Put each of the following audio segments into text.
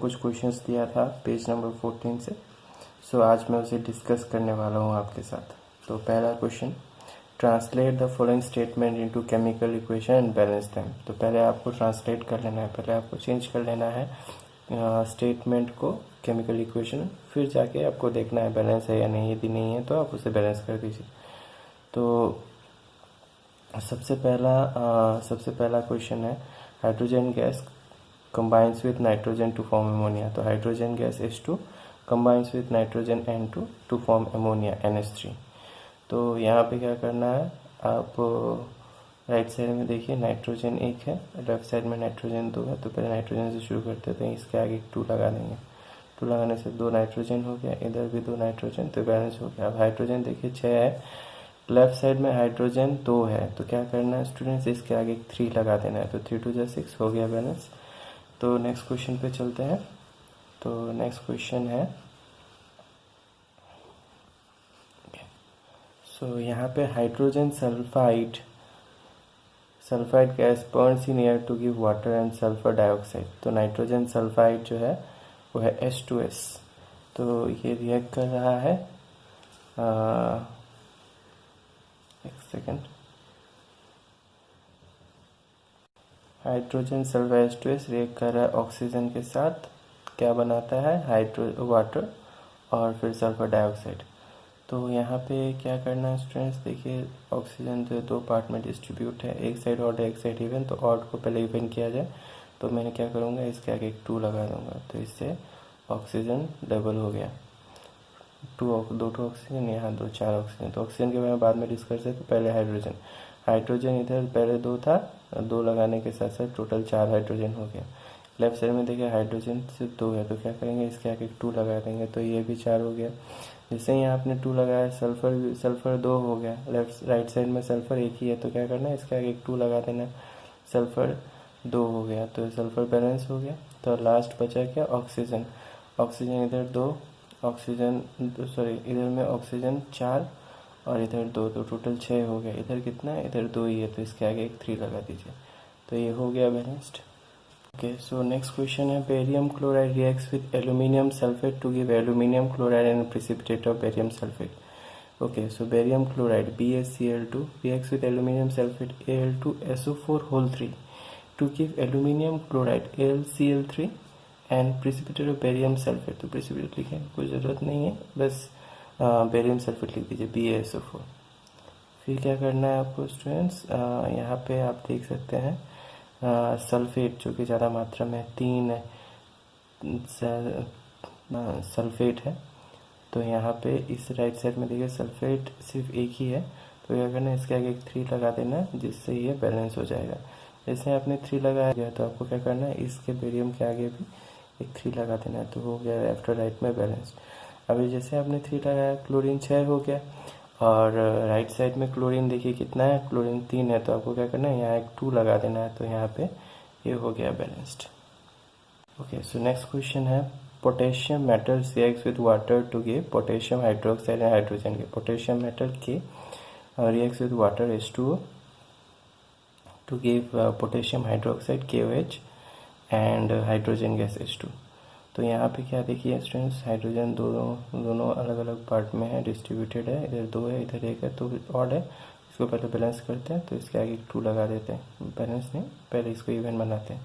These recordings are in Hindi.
कुछ क्वेश्चंस दिया था पेज नंबर 14 से। सो आज मैं उसे डिस्कस करने वाला हूँ आपके साथ। तो पहला question, translate the following statement into chemical equation and balance them. तो पहले आपको ट्रांसलेट कर लेना है, पहले आपको चेंज कर लेना है स्टेटमेंट को केमिकल इक्वेशन, फिर जाके आपको देखना है बैलेंस है या नहीं। यदि नहीं है तो आप उसे बैलेंस कर दीजिए। तो सबसे पहला क्वेश्चन है, hydrogen gas combines with nitrogen to form ammonia। तो hydrogen gas H2 combines with nitrogen N2 to form ammonia NH3। तो यहाँ पे क्या करना है, आप राइट साइड में देखिए नाइट्रोजन 1 है, लेफ्ट साइड में नाइट्रोजन 2 है। तो पहले नाइट्रोजन से शुरू करते थे, इसके आगे 2 लगा देंगे। 2 लगाने से 2 नाइट्रोजन हो गया, इधर भी 2 नाइट्रोजन, तो बैलेंस हो गया। अब हाइड्रोजन देखिए 6 है, लेफ्ट साइड में हाइड्रोजन 2 है, तो क्या करना है स्टूडेंट्स, इसके आगे 3 लगा देना है। तो 3 2 जा 6 हो गया बैलेंस। तो नेक्स्ट क्वेश्चन पे चलते हैं। तो नेक्स्ट क्वेश्चन है, सो यहाँ पे hydrogen sulphide gas burns in air to give water and sulphur dioxide. तो नाइट्रोजन सल्फाइड जो है वो है H2S। तो ये रिएक्ट कर रहा है, एक second, hydrogen sulphide H2S react कर रहा है ऑक्सीजन के साथ, क्या बनाता है वाटर और फिर सल्फर डाइऑक्साइड। तो यहाँ पे क्या करना है स्टूडेंट्स, देखिए ऑक्सीजन जो 2 पार्ट में डिस्ट्रीब्यूट है, एक साइड ऑड है एक साइड इवन। तो ऑड को पहले इवन किया जाए, तो मैंने क्या करूँगा, इसके आगे 2 लगा दूंगा। तो इससे ऑक्सीजन डबल हो गया, 2 ऑक्सीजन, यहाँ 2 4 ऑक्सीजन। तो ऑक्सीजन के बारे में बाद में डिस्कस है। तो पहले हाइड्रोजन इधर पहले 2 था, 2 लगाने के साथ साथ टोटल 4 हाइड्रोजन हो गया। लेफ्ट साइड में देखिए हाइड्रोजन सिर्फ 2 है, तो क्या करेंगे, इसके आगे 2 लगा देंगे, तो ये भी 4 हो गया। जैसे ही यहाँ आपने 2 लगाया, सल्फर 2 हो गया, राइट साइड में सल्फर 1 ही है, तो क्या करना है, इसके आगे 2 लगा देना, सल्फर 2 हो गया, तो सल्फर बैलेंस हो गया। तो लास्ट बचा क्या, ऑक्सीजन इधर 2 ऑक्सीजन, सॉरी इधर में ऑक्सीजन 4 और इधर 2, तो टोटल 6 हो गया। इधर कितना है, इधर 2 ही है, तो इसके आगे एक 3 लगा दीजिए, तो ये हो गया balanced. Okay, so next question है, barium chloride reacts with aluminium sulphate to give aluminium chloride and precipitate of barium sulphate. Okay, so barium chloride BaCl2 reacts with aluminum sulfate Al2SO4 whole 3 to give aluminum chloride AlCl3 and precipitate of barium sulfate। तो precipitate लिखे, कोई ज़रूरत नहीं है, बस बेरियम सल्फेट लिख दीजिए BaSO4। फिर क्या करना है आपको स्टूडेंट्स, यहाँ पे आप देख सकते हैं सल्फेट जो कि ज़्यादा मात्रा में 3 सल्फेट है। तो यहाँ पे इस राइट साइड में देखिए सल्फेट सिर्फ एक ही है, तो क्या करना है, इसके आगे एक 3 लगा देना, जिससे ये बैलेंस हो जाएगा। जैसे आपने 3 लगाया गया, तो आपको क्या करना है, इसके बेरियम के आगे भी एक 3 लगा देना है, तो हो गया लेफ्ट और राइट में बैलेंस। अभी जैसे आपने 3 लगाया, क्लोरीन 6 हो गया, और राइट साइड में क्लोरीन देखिए कितना है, क्लोरीन 3 है, तो आपको क्या करना है, यहाँ एक 2 लगा देना है, तो यहाँ पे ये हो गया balanced. Okay, so next question है, potassium metal reacts with water to give potassium hydroxide and hydrogen के। पोटेशियम मेटल के reacts with water H2O to give potassium hydroxide KOH and hydrogen gas H2। तो यहाँ पे क्या देखिए स्टूडेंट्स, हाइड्रोजन दोनों अलग अलग पार्ट में है, डिस्ट्रीब्यूटेड है, इधर 2 है इधर 1 है, तो ऑड है। इसको पहले बैलेंस करते हैं, तो इसके आगे 2 लगा देते हैं, बैलेंस नहीं, पहले इसको इवन बनाते हैं।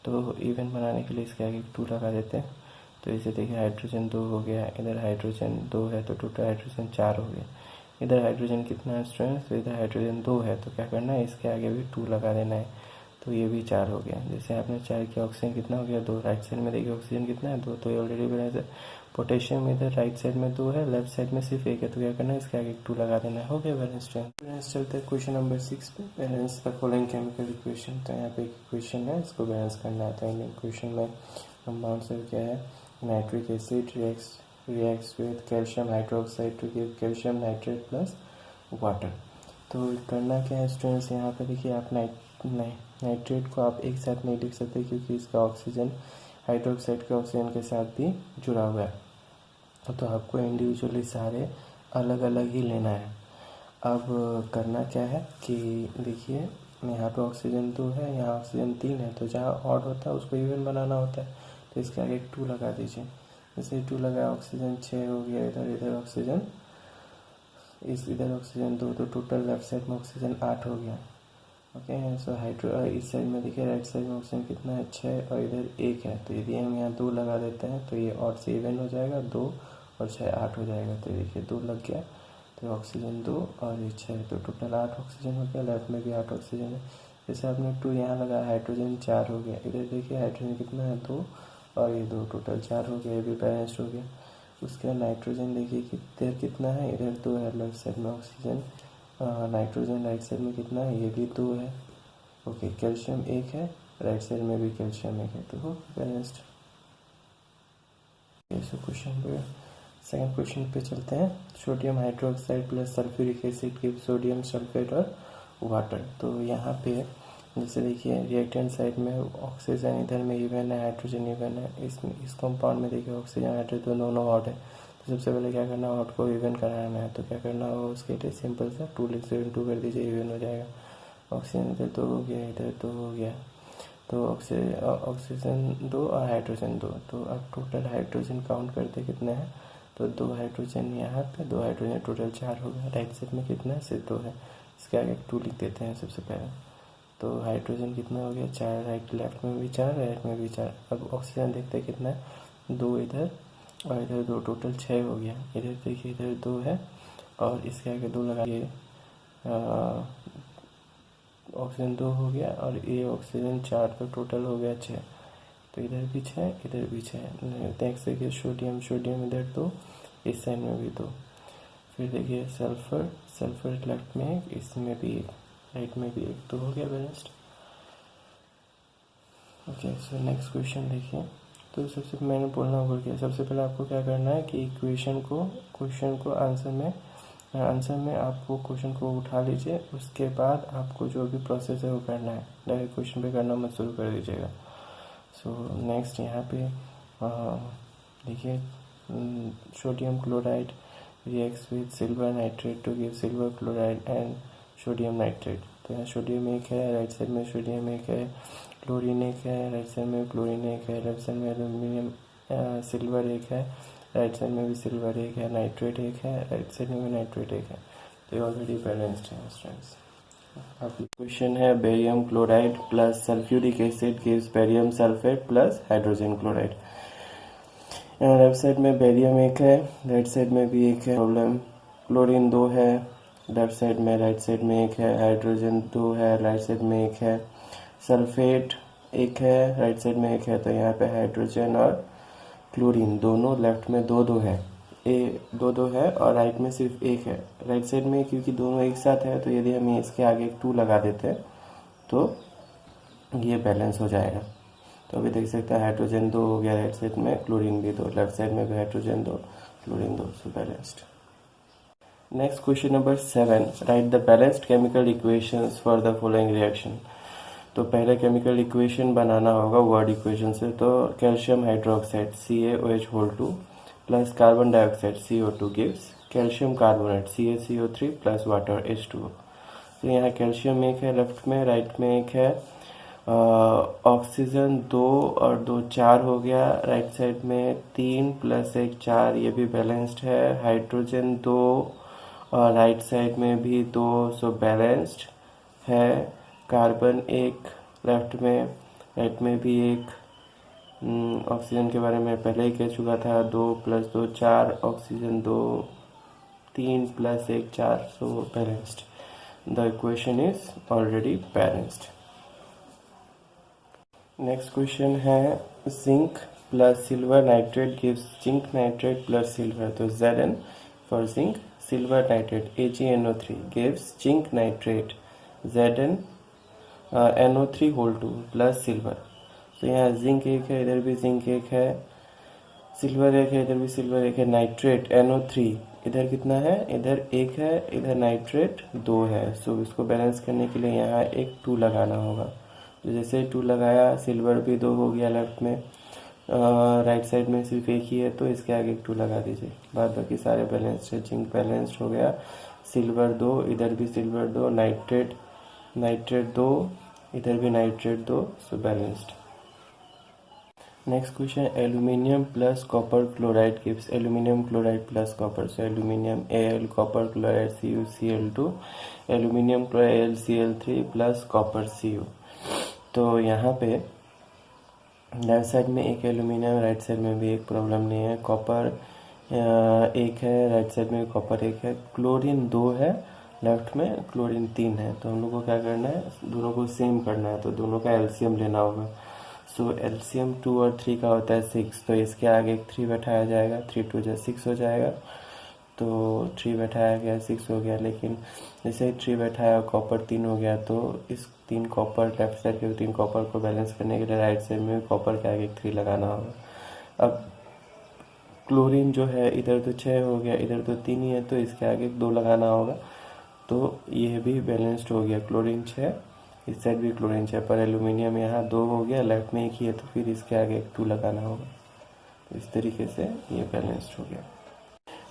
तो इवन बनाने के लिए इसके आगे 2 लगा देते हैं, तो इसे देखिए हाइड्रोजन 2 हो गया, इधर हाइड्रोजन 2 है, तो टोटल हाइड्रोजन 4 हो गया। इधर हाइड्रोजन कितना है स्टूडेंट्स, तो इधर हाइड्रोजन 2 है, तो क्या करना है, इसके आगे भी 2 लगा देना है, तो ये भी 4 हो गया। जैसे आपने 4 किया, ऑक्सीजन कितना हो गया, 2। राइट साइड में देखिए ऑक्सीजन कितना है, 2, तो ये ऑलरेडी बैलेंस है। पोटेशियम इधर राइट साइड में 2 है, लेफ्ट साइड में सिर्फ 1 है, तो क्या करना है, इसके आगे 2 लगा देना है, हो गया बैलेंस। चलते हैं क्वेश्चन नंबर 6 पे, balance the following chemical equation. तो यहाँ पे एक इक्वेशन है, इसको बैलेंस करना आता है। इक्वेशन में कंपाउंड से क्या है, nitric acid reacts with calcium hydroxide to give calcium nitrate plus water. तो करना क्या है स्टूडेंट्स, यहाँ पे देखिए आप नाइट्रेट को आप एक साथ नहीं लिख सकते, क्योंकि इसका ऑक्सीजन हाइड्रोक्साइड के ऑक्सीजन के साथ भी जुड़ा हुआ है, तो आपको इंडिविजुअली सारे अलग अलग ही लेना है। अब करना क्या है कि देखिए यहाँ पे ऑक्सीजन 2 है, यहाँ ऑक्सीजन 3 है, तो जहाँ ऑड होता है उसको इवन बनाना होता है। तो इसके आगे 2 लगा दीजिए। जैसे 2 लगाया, ऑक्सीजन 6 हो गया, इधर ऑक्सीजन, इधर ऑक्सीजन 2, तो टोटल लेफ्ट साइड में ऑक्सीजन 8 हो गया। ओके, सो हाइड्रो इस साइड में देखिए, राइट साइड में ऑक्सीजन कितना है, 6, और इधर 1 है। तो यदि हम यहाँ 2 लगा देते हैं तो ये ऑड से इवन हो जाएगा, 2 और 6 8 हो जाएगा। तो देखिए 2 लग गया, तो ऑक्सीजन 2 और ये 6, तो टोटल 8 ऑक्सीजन हो गया। लेफ्ट में भी 8 ऑक्सीजन है। जैसे आपने 2 यहाँ लगाया, हाइड्रोजन 4 हो गया। इधर देखिए हाइड्रोजन कितना है, 2 और ये 2, टोटल 4 हो गया, ये भी बैलेंस्ड हो गया। उसके बाद नाइट्रोजन देखिए इधर कितना है, इधर 2 है लेफ्ट साइड में ऑक्सीजन। नाइट्रोजन राइट साइड में कितना है, ये भी 2 है। ओके, कैल्शियम 1 है, राइट साइड में भी कैल्शियम 1 है, तो वो बैलेंस्ड। सो क्वेश्चन पे सेकंड क्वेश्चन पे चलते हैं। Sodium hydroxide plus sulphuric acid give sodium sulphate और वाटर। तो यहाँ पे जैसे देखिए रिएक्टेंट साइड में ऑक्सीजन इधर में इवन है, हाइड्रोजन इवन है। इस कंपाउंड में देखिए ऑक्सीजन हाइड्रोजन दोनों ऑड है। तो सबसे पहले क्या करना है, ऑड को इवन कराना है। तो क्या करना होगा, उसके लिए सिंपल सा 2 लिख 2 कर दीजिए, इवन हो जाएगा। ऑक्सीजन इधर 2 हो गया, इधर 2 हो गया, तो ऑक्सीजन 2 और हाइड्रोजन 2। तो अब टोटल हाइड्रोजन काउंट करते कितने हैं, तो 2 हाइड्रोजन यहाँ पे, 2 हाइड्रोजन, टोटल 4 हो गया। राइट साइड में कितना है, सिर्फ 2 है। इसके आगे 2 लिख देते हैं सबसे पहले। तो हाइड्रोजन कितना हो गया, 4, राइट लेफ्ट में भी 4, राइट में भी 4। अब ऑक्सीजन देखते हैं कितना है, 2 इधर और इधर 2, टोटल 6 हो गया। इधर देखिए इधर 2 है और इसके आगे 2 लगाइए, ऑक्सीजन 2 हो गया और ये ऑक्सीजन 4, तो टोटल हो गया 6। तो इधर भी 6, इधर भी 6। नेक्स्ट देखिए सोडियम इधर 2, इस साइड में भी 2। फिर देखिए सल्फर लेफ्ट में 1, इसमें भी 1, राइट में भी 1, तो हो गया balanced. Okay, so next question देखिए। तो सबसे मैंने बोलना भूल गया, सबसे पहले आपको क्या करना है कि क्वेश्चन को आंसर में आपको क्वेश्चन को उठा लीजिए। उसके बाद आपको जो भी प्रोसेस है वो करना है, डायरेक्ट क्वेश्चन पे करना मत शुरू कर दीजिएगा। सो नेक्स्ट यहाँ पे देखिए sodium chloride reacts with silver nitrate to give silver chloride and sodium nitrate. तो यहाँ सोडियम 1 है, राइट साइड में सोडियम 1 है, क्लोरीन 1 है, राइट साइड में क्लोरीन 1 है, लेफ्ट साइड में एल्यूमिनियम सिल्वर 1 है, राइट साइड में भी सिल्वर 1 है, नाइट्रेट 1 है, राइट साइड में भी नाइट्रेट 1 है। तो ये ऑलरेडी बैलेंस्ड है स्टूडेंट्स। अब क्वेश्चन है, barium chloride plus sulphuric acid gives barium sulphate plus hydrogen chloride. यहाँ लेफ्ट साइड में बेरियम 1 है, राइट साइड में भी 1 है, प्रॉब्लम। क्लोरीन 2 है लेफ्ट साइड में, राइट साइड में 1 है, हाइड्रोजन 2 है, राइट साइड में 1 है, सल्फेट 1 है, राइट साइड में 1 है। तो यहाँ पे हाइड्रोजन और क्लोरीन दोनों लेफ्ट में 2-2 है, 2-2 है और राइट में सिर्फ 1 है। राइट साइड में क्योंकि दोनों एक साथ है, तो यदि हम इसके आगे 2 लगा देते हैं तो ये बैलेंस हो जाएगा। तो अभी देख सकते हैं हाइड्रोजन 2 हो गया राइट साइड में, क्लोरीन भी 2, लेफ्ट साइड में भी hydrogen 2, chlorine 2, so balanced. Next question number 7, right the balanced chemical equations for the following reaction. तो पहले केमिकल इक्वेशन बनाना होगा वर्ड इक्वेशन से। तो calcium hydroxide CaOH2 plus carbon dioxide CO2 gives calcium carbonate CaCO3 plus water H2O। तो यहाँ कैल्शियम 1 है लेफ्ट में, राइट में 1 है, ऑक्सीजन 2 और 2 4 हो गया, राइट साइड में 3 प्लस 1 4, ये भी बैलेंस्ड है। हाइड्रोजन 2 और राइट साइड में भी 2, सो बैलेंस्ड है। कार्बन 1 लेफ्ट में, राइट में भी 1। ऑक्सीजन के बारे में पहले ही कह चुका था, 2 plus 2 4, oxygen 2 3 plus 1 4, so balanced. The equation is already balanced. Next question है, zinc plus silver nitrate gives zinc nitrate plus silver. तो Zn for zinc, silver nitrate AgNO3 gives zinc nitrate Zn NO3(2) plus silver. तो यहाँ जिंक 1 है, इधर भी जिंक 1 है, सिल्वर 1 है, इधर भी सिल्वर 1 है, नाइट्रेट NO3 इधर कितना है, इधर 1 है, इधर नाइट्रेट 2 है। सो इसको बैलेंस करने के लिए यहाँ एक 2 लगाना होगा। तो जैसे 2 लगाया, सिल्वर भी 2 हो गया लेफ्ट में, राइट साइड में सिर्फ 1 ही है, तो इसके आगे 2 लगा दीजिए। बाद बाकी सारे बैलेंस्ड है। जिंक बैलेंस्ड हो गया, सिल्वर 2, इधर भी सिल्वर 2, नाइट्रेट 2, इधर भी nitrate 2, so balanced. Next question, aluminium plus copper chloride gives aluminium chloride plus copper. So aluminium Al, copper chloride CuCl2, aluminium chloride AlCl3 plus copper Cu. तो यहाँ पे लेफ्ट साइड में एक एल्यूमिनियम, राइट साइड में भी एक प्रॉब्लम नहीं है. कॉपर एक है, राइट साइड में कॉपर एक है. क्लोरीन 2 है, लेफ्ट में क्लोरीन 3 है. तो हम लोग को क्या करना है, दोनों को सेम करना है. तो दोनों का एलसीएम लेना होगा. सो एलसीएम 2 और 3 का होता है 6. तो इसके आगे एक 3 बैठाया जाएगा. 3 2 जा 6 हो जाएगा. तो 3 बैठाया गया 6 हो गया. लेकिन जैसे ही 3 बैठाया कॉपर 3 हो गया. तो इस 3 कॉपर, लेफ्ट साइड के 3 कॉपर को बैलेंस करने के लिए राइट साइड में कॉपर के आगे एक 3 लगाना होगा. अब क्लोरीन जो है इधर तो 6 हो गया, इधर तो 3 ही है. तो इसके आगे 2 लगाना होगा. तो ये भी बैलेंस्ड हो गया. क्लोरीन 6, इस साइड भी क्लोरीन 6, पर एल्यूमिनियम यहाँ 2 हो गया, लेफ्ट में एक ही है. तो फिर इसके आगे एक 2 लगाना होगा. तो इस तरीके से ये बैलेंस्ड हो गया.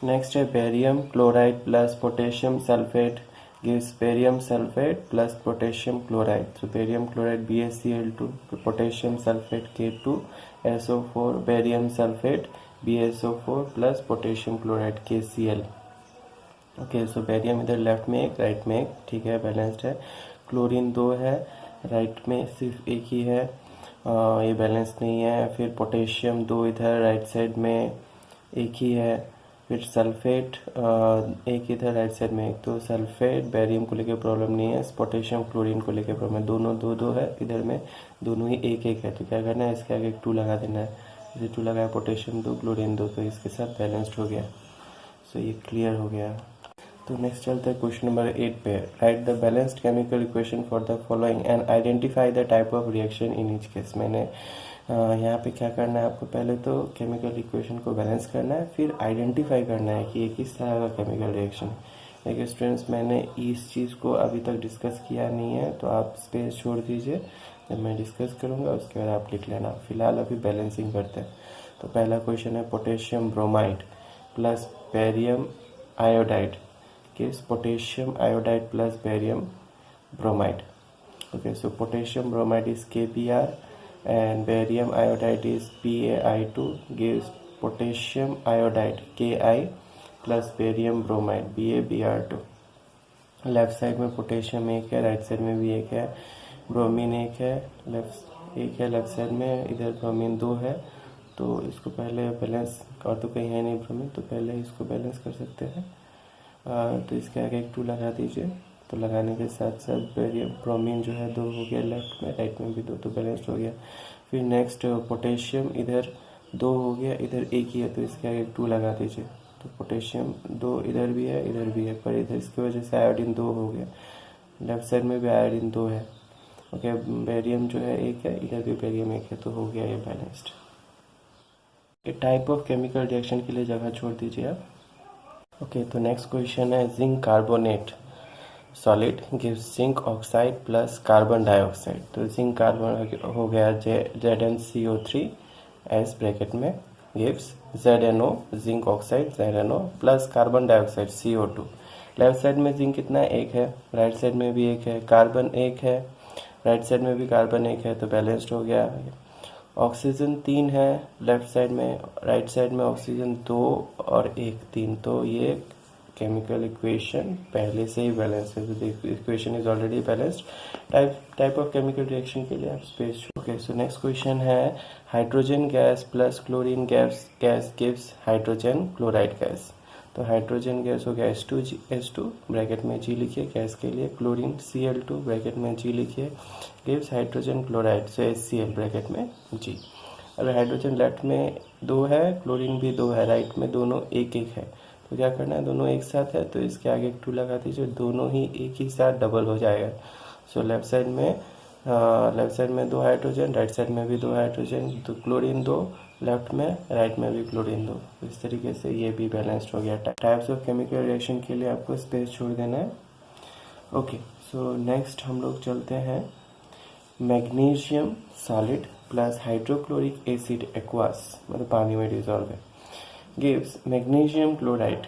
नेक्स्ट है barium chloride plus potassium sulphate gives barium sulphate plus potassium chloride. तो barium chloride BaCl2, potassium sulphate K2SO4, barium sulphate BaSO4 plus potassium chloride KCl. Okay, so barium इधर लेफ्ट में एक, राइट में एक. ठीक है, बैलेंस्ड है. क्लोरीन 2 है, राइट में सिर्फ एक ही है. ये बैलेंस नहीं है. फिर पोटेशियम 2 इधर, राइट साइड में एक ही है. फिर सल्फेट एक इधर, राइट साइड में एक. तो सल्फेट बेरियम को लेकर प्रॉब्लम नहीं है. पोटेशियम क्लोरीन को लेकर प्रॉब्लम है. दोनों 2 2 है, इधर में दोनों ही एक एक है. तो क्या करना है, इसके आगे एक 2 लगा देना है. जैसे 2 लगाया, पोटेशियम 2 क्लोरीन 2, तो इसके साथ बैलेंस्ड हो गया. सो ये क्लियर हो गया. तो नेक्स्ट चलते हैं क्वेश्चन नंबर 8 पे. Right the balanced chemical equation for the following and identify the type of reaction in each case. मैंने यहाँ पे क्या करना है आपको, पहले तो केमिकल इक्वेशन को बैलेंस करना है, फिर आइडेंटिफाई करना है कि ये किस तरह का केमिकल रिएक्शन है. देखिए स्टूडेंट्स, मैंने इस चीज़ को अभी तक डिस्कस किया नहीं है, तो आप स्पेस छोड़ दीजिए. जब मैं डिस्कस करूँगा उसके बाद आप लिख लेना. फिलहाल अभी बैलेंसिंग करते हैं. तो पहला क्वेश्चन है potassium bromide plus barium iodide gives potassium iodide plus barium bromide. Okay, so potassium bromide is KBr and barium iodide is PaI2 gives potassium iodide Ki plus barium bromide BaBr2. Left side में पोटेशियम एक है, राइट साइड में भी एक है. ब्रोमीन एक है, लेफ्ट साइड में. इधर ब्रोमीन 2 है. तो इसको पहले बैलेंस, और तो कहीं है नहीं ब्रोमीन, तो पहले इसको बैलेंस कर सकते हैं. तो इसके आगे एक 2 लगा दीजिए. तो लगाने के साथ साथ बेरियम ब्रोमीन जो है 2 हो गया, लेफ्ट में, राइट में भी 2, तो बैलेंस्ड हो गया. फिर नेक्स्ट पोटेशियम इधर 2 हो गया, इधर एक ही है, तो इसके आगे 2 लगा दीजिए. तो पोटेशियम 2 इधर भी है, इधर भी है, पर इधर इसकी वजह से आयोडीन 2 हो गया. लेफ्ट साइड में भी आयोडीन 2 है. ओके, बेरियम जो है एक है, इधर भी बेरियम एक है, तो हो गया ये balanced. Type of chemical reaction के लिए जगह छोड़ दीजिए आप. ओके, तो नेक्स्ट क्वेश्चन है zinc carbonate solid gives zinc oxide plus carbon dioxide. तो जिंक कार्बन हो गया ZnCO3 एस ब्रैकेट में gives ZnO zinc oxide ZnO plus carbon dioxide CO2. Left side में जिंक कितना है, एक है, राइट साइड में भी एक है. कार्बन एक है, राइट साइड में भी कार्बन एक है, तो बैलेंस्ड हो गया. ऑक्सीजन 3 है लेफ्ट साइड में, राइट साइड में ऑक्सीजन 2 और 1 3. तो ये केमिकल इक्वेशन पहले से ही बैलेंस है. तो equation is already balanced. Type of chemical reaction के लिए आप space. Okay, so next question है hydrogen gas plus chlorine gas gives hydrogen chloride gas. तो हाइड्रोजन गैस हो गया H2 ब्रैकेट में G लिखिए गैस के लिए. क्लोरीन Cl2 ब्रैकेट में G लिखिए गिव्स हाइड्रोजन क्लोराइड, से HCl ब्रैकेट में G. अगर हाइड्रोजन लेफ्ट में 2 है, क्लोरीन भी 2 है, राइट में दोनों एक एक है. तो क्या करना है, दोनों एक साथ है, तो इसके आगे एक 2 लगा दीजिए. दोनों ही एक ही साथ डबल हो जाएगा. सो लेफ्ट साइड में 2 हाइड्रोजन, राइट साइड में भी 2 हाइड्रोजन. तो क्लोरीन 2 लेफ्ट में, राइट में भी क्लोरीन 2. इस तरीके से ये भी बैलेंस्ड हो गया. टाइप्स ऑफ केमिकल रिएक्शन के लिए आपको स्पेस छोड़ देना है. ओके, सो नेक्स्ट हम लोग चलते हैं magnesium solid plus hydrochloric acid aqueous, मतलब पानी में डिजॉल्व है, gives magnesium chloride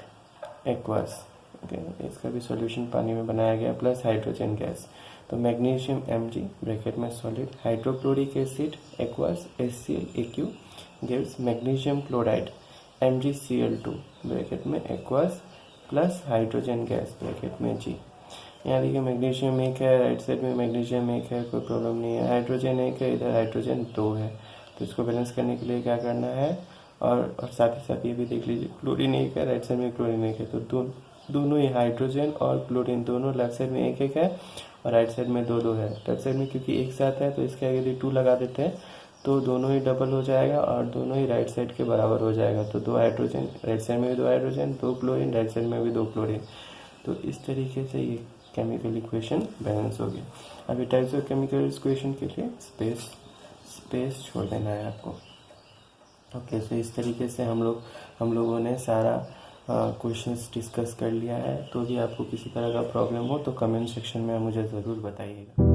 aqueous. Okay, इसका भी सॉल्यूशन पानी में बनाया गया प्लस हाइड्रोजन गैस. तो मैग्नीशियम Mg ब्रैकेट में solid, hydrochloric acid aqueous HCl AQ gives magnesium chloride MgCl2 bracket में aqueous plus hydrogen gas bracket में G। यहाँ देखिए मैग्नीशियम एक है, राइट साइड में मैग्नीशियम एक है, कोई प्रॉब्लम नहीं है। हाइड्रोजन एक है, इधर हाइड्रोजन 2 है, तो इसको बैलेंस करने के लिए क्या करना है। और साथ ही साथ ये भी देख लीजिए क्लोरीन एक है, राइट साइड में क्लोरीन एक है, तो दोनों ही हाइड्रोजन और क्लोरीन दोनों लेफ्ट साइड में एक एक है और राइट साइड में 2 2 है। लेफ्ट साइड में क्योंकि एक साथ है तो इसके आगे यदि 2 लगा देते हैं तो दोनों ही डबल हो जाएगा और दोनों ही राइट साइड के बराबर हो जाएगा। तो 2 हाइड्रोजन राइट साइड में भी 2 हाइड्रोजन, 2 क्लोरीन राइट साइड में भी 2 क्लोरीन। तो इस तरीके से ये केमिकल इक्वेशन बैलेंस हो गया। अभी टाइप्स ऑफ केमिकल इक्वेशन के लिए स्पेस छोड़ देना है आपको। ओके, तो इस तरीके से हम लोगों ने सारा क्वेश्चंस डिस्कस कर लिया है। तो भी आपको किसी तरह का प्रॉब्लम हो तो कमेंट सेक्शन में मुझे ज़रूर बताइएगा।